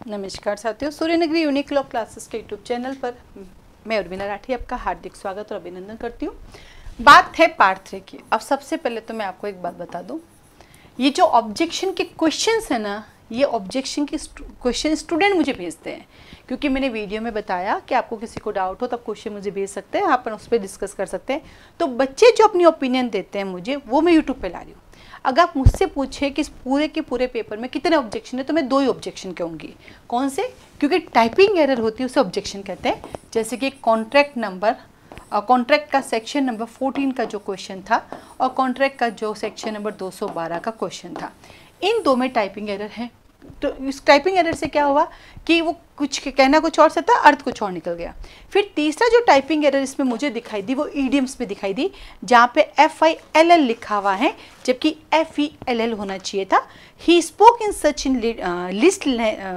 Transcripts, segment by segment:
नमस्कार साथियों, Suryanagari unique law classes के यूट्यूब चैनल पर मैं उर्मिला राठी आपका हार्दिक स्वागत और अभिनंदन करती हूँ। बात है पार्ट 3 की। अब सबसे पहले तो मैं आपको एक बात बता दूँ, ये जो ऑब्जेक्शन के क्वेश्चंस है ना, ये ऑब्जेक्शन के क्वेश्चन स्टूडेंट मुझे भेजते हैं, क्योंकि मैंने वीडियो में बताया कि आपको किसी को डाउट हो तब क्वेश्चन मुझे भेज सकते हैं, आप उस पर डिस्कस कर सकते हैं। तो बच्चे जो अपनी ओपिनियन देते हैं मुझे, वो मैं यूट्यूब पे ला रही हूँ। अगर आप मुझसे पूछे कि इस पूरे के पूरे पेपर में कितने ऑब्जेक्शन है, तो मैं 2 ही ऑब्जेक्शन कहूँगी। कौन से? क्योंकि टाइपिंग एरर होती है उसे ऑब्जेक्शन कहते हैं। जैसे कि कॉन्ट्रैक्ट का सेक्शन नंबर 14 का जो क्वेश्चन था और कॉन्ट्रैक्ट का जो सेक्शन नंबर 212 का क्वेश्चन था, इन 2 में टाइपिंग एरर है। तो इस टाइपिंग एरर से क्या हुआ कि वो कुछ कहना कुछ और से था, अर्थ कुछ और निकल गया। फिर तीसरा जो टाइपिंग एरर इसमें मुझे दिखाई दी, वो ईडियम्स में दिखाई दी, जहाँ पे FILL लिखा हुआ है जबकि FELL होना चाहिए था। He spoke in such in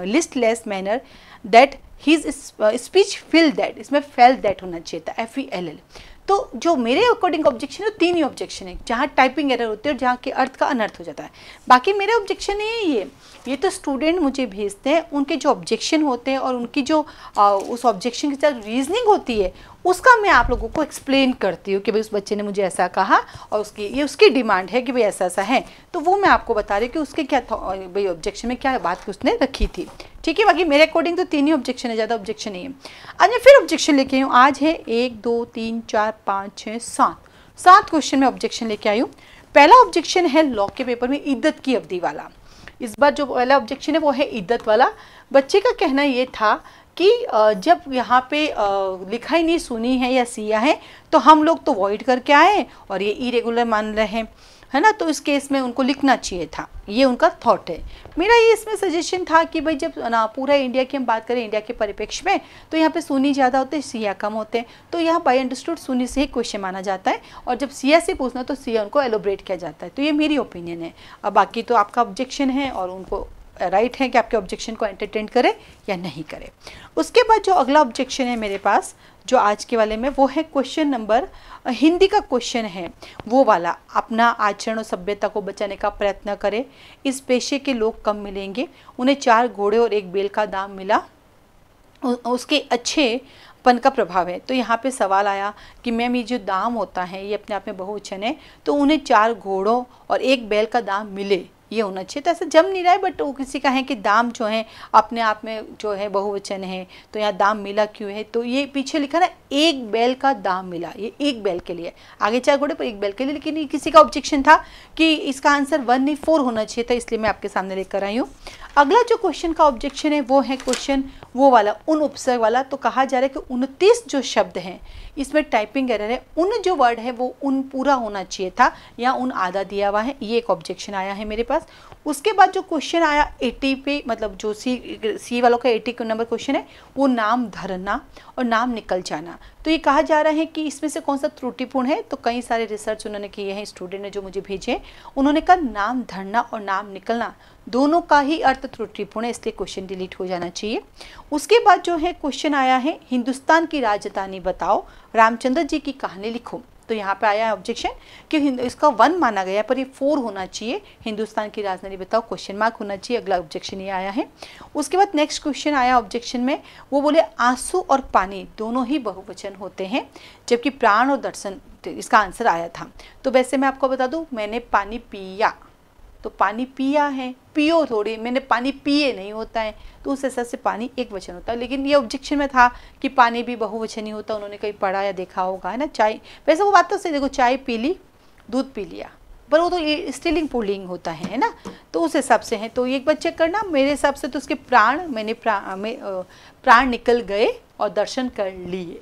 listless manner that his speech fill that, इसमें फेल दैट होना चाहिए था, FELL। तो जो मेरे अकॉर्डिंग ऑब्जेक्शन है, 3 ही ऑब्जेक्शन है, जहाँ टाइपिंग एरर होती है और जहाँ के अर्थ का अनर्थ हो जाता है। बाकी मेरे ऑब्जेक्शन है ये तो स्टूडेंट मुझे भेजते हैं, उनके जो ऑब्जेक्शन होते हैं और उनकी जो उस ऑब्जेक्शन के साथ रीजनिंग होती है, उसका मैं आप लोगों को एक्सप्लेन करती हूँ कि भाई उस बच्चे ने मुझे ऐसा कहा और उसकी डिमांड है कि भाई ऐसा ऐसा है, तो वो मैं आपको बता रही हूँ कि उसके क्या भाई ऑब्जेक्शन में क्या बात उसने रखी थी। ठीक है, बाकी मेरे अकॉर्डिंग तो 3 ही ऑब्जेक्शन है, ज़्यादा ऑब्जेक्शन नहीं है। आज मैं फिर ऑब्जेक्शन लेके आई हूँ। आज है 1 2 3 4 5 6 7 क्वेश्चन में ऑब्जेक्शन लेके आई हूँ। पहला ऑब्जेक्शन है लॉ के पेपर में इद्दत की अवधि वाला। इस बार जो पहला ऑब्जेक्शन है वो है इद्दत वाला। बच्चे का कहना ये था कि जब यहाँ पे लिखा ही नहीं सुनी है या सिया है, तो हम लोग तो वॉइड करके आए और ये इरेगुलर मान रहे हैं, है ना, तो इस केस में उनको लिखना चाहिए था। ये उनका थॉट है। मेरा ये इसमें सजेशन था कि भाई जब ना पूरा इंडिया की हम बात करें, इंडिया के परिप्रेक्ष्य में, तो यहाँ पे सुनी ज़्यादा होते हैं, सिया कम होते हैं, तो यहाँ बाय अंडरस्टूड सुनी से ही क्वेश्चन माना जाता है, और जब सिया से पूछना तो सिया उनको एलोब्रेट किया जाता है। तो ये मेरी ओपिनियन है। अब बाकी तो आपका ऑब्जेक्शन है और उनको राइट है कि आपके ऑब्जेक्शन को एंटरटेन करे या नहीं करे। उसके बाद जो अगला ऑब्जेक्शन है मेरे पास, जो आज के वाले में, वो है क्वेश्चन नंबर, हिंदी का क्वेश्चन है वो वाला, अपना आचरण और सभ्यता को बचाने का प्रयत्न करें, इस पेशे के लोग कम मिलेंगे, उन्हें 4 घोड़े और 1 बैल का दाम मिला, उसके अच्छेपन का प्रभाव है। तो यहाँ पे सवाल आया कि मैम ये जो दाम होता है ये अपने आप में बहुवचन है, तो उन्हें 4 घोड़ों और 1 बैल का दाम मिले, ये होना चाहिए। तो ऐसा जम नहीं रहा है, बट वो किसी का है कि दाम जो है अपने आप में जो है बहुवचन है, तो यहाँ दाम मिला क्यों है, तो ये पीछे लिखा ना 1 बैल का दाम मिला, ये 1 बैल के लिए, आगे 4 घोड़े पर 1 बैल के लिए। लेकिन ये किसी का ऑब्जेक्शन था कि इसका आंसर 1 नहीं 4 होना चाहिए था, इसलिए मैं आपके सामने लेकर आई हूँ। अगला जो क्वेश्चन का ऑब्जेक्शन है वो है क्वेश्चन वो वाला, उन उपसर्ग वाला। तो कहा जा रहा है कि 29 जो शब्द हैं इसमें टाइपिंग एरर है, उन जो वर्ड है वो उन पूरा होना चाहिए था या उन आधा दिया हुआ है, ये एक ऑब्जेक्शन आया है मेरे पास। उसके बाद जो क्वेश्चन आया 80 पे, मतलब जो सी वालों का 80 नंबर क्वेश्चन है, वो नाम धरना और नाम निकल जाना। तो ये कहा जा रहा है कि इसमें से कौन सा त्रुटिपूर्ण है, तो कई सारे रिसर्च उन्होंने किए हैं, स्टूडेंट ने जो मुझे भेजे, उन्होंने कहा नाम धरना और नाम निकलना दोनों का ही अर्थ त्रुटिपूर्ण है, इसलिए क्वेश्चन डिलीट हो जाना चाहिए। उसके बाद जो है क्वेश्चन आया है हिंदुस्तान की राजधानी बताओ, रामचंद्र जी की कहानी लिखो। तो यहाँ पे आया है ऑब्जेक्शन कि इसका 1 माना गया पर ये 4 होना चाहिए, हिंदुस्तान की राजधानी बताओ क्वेश्चन मार्क होना चाहिए। अगला ऑब्जेक्शन ये आया है। उसके बाद नेक्स्ट क्वेश्चन आया ऑब्जेक्शन में, वो बोले आंसू और पानी दोनों ही बहुवचन होते हैं, जबकि प्राण और दर्शन इसका आंसर आया था। तो वैसे मैं आपको बता दूं, मैंने पानी पिया, तो पानी पिया है, पियो थोड़ी, मैंने पानी पिए नहीं होता है, तो उस हिसाब से पानी एक वचन होता है। लेकिन ये ऑब्जेक्शन में था कि पानी भी बहुवचन ही होता, उन्होंने कहीं पढ़ा या देखा होगा, है ना। चाय, वैसे वो बात तो सही, देखो चाय पी ली, दूध पी लिया, पर वो तो स्त्रीलिंग पुल्लिंग होता है ना, तो उस हिसाब से है। तो एक बार चेक करना, मेरे हिसाब से तो उसके प्राण निकल गए और दर्शन कर लिए।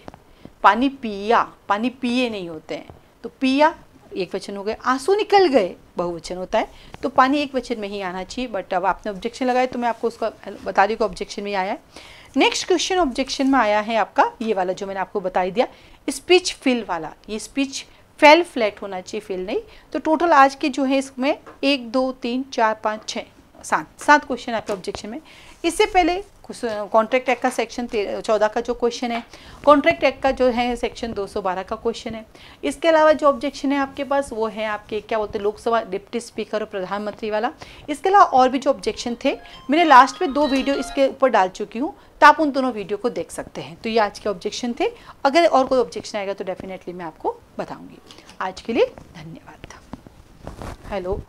पानी पिया, पानी पिए नहीं होते हैं, तो पिया एक वचन हो गए, आंसू निकल गए बहुवचन होता है, तो पानी एक वचन में ही आना चाहिए। बट अब आपने ऑब्जेक्शन लगाया तो मैं आपको उसका बता रही हूँ कि ऑब्जेक्शन में आया है। नेक्स्ट क्वेश्चन ऑब्जेक्शन में आया है आपका ये वाला जो मैंने आपको बता ही दिया, स्पीच फिल वाला। ये स्पीच फेल फ्लैट होना चाहिए, फिल नहीं। तो टोटल आज के जो है इसमें 1 2 3 4 5 6 सात क्वेश्चन आपके ऑब्जेक्शन में। इससे पहले कॉन्ट्रैक्ट एक्ट का सेक्शन 14 का जो क्वेश्चन है, कॉन्ट्रैक्ट एक्ट का जो है सेक्शन 212 का क्वेश्चन है। इसके अलावा जो ऑब्जेक्शन है आपके पास वो है आपके क्या बोलते हैं लोकसभा डिप्टी स्पीकर और प्रधानमंत्री वाला। इसके अलावा और भी जो ऑब्जेक्शन थे मैंने लास्ट में 2 वीडियो इसके ऊपर डाल चुकी हूँ, तो आप उन दोनों वीडियो को देख सकते हैं। तो ये आज के ऑब्जेक्शन थे, अगर और कोई ऑब्जेक्शन आएगा तो डेफिनेटली मैं आपको बताऊँगी। आज के लिए धन्यवाद। हेलो।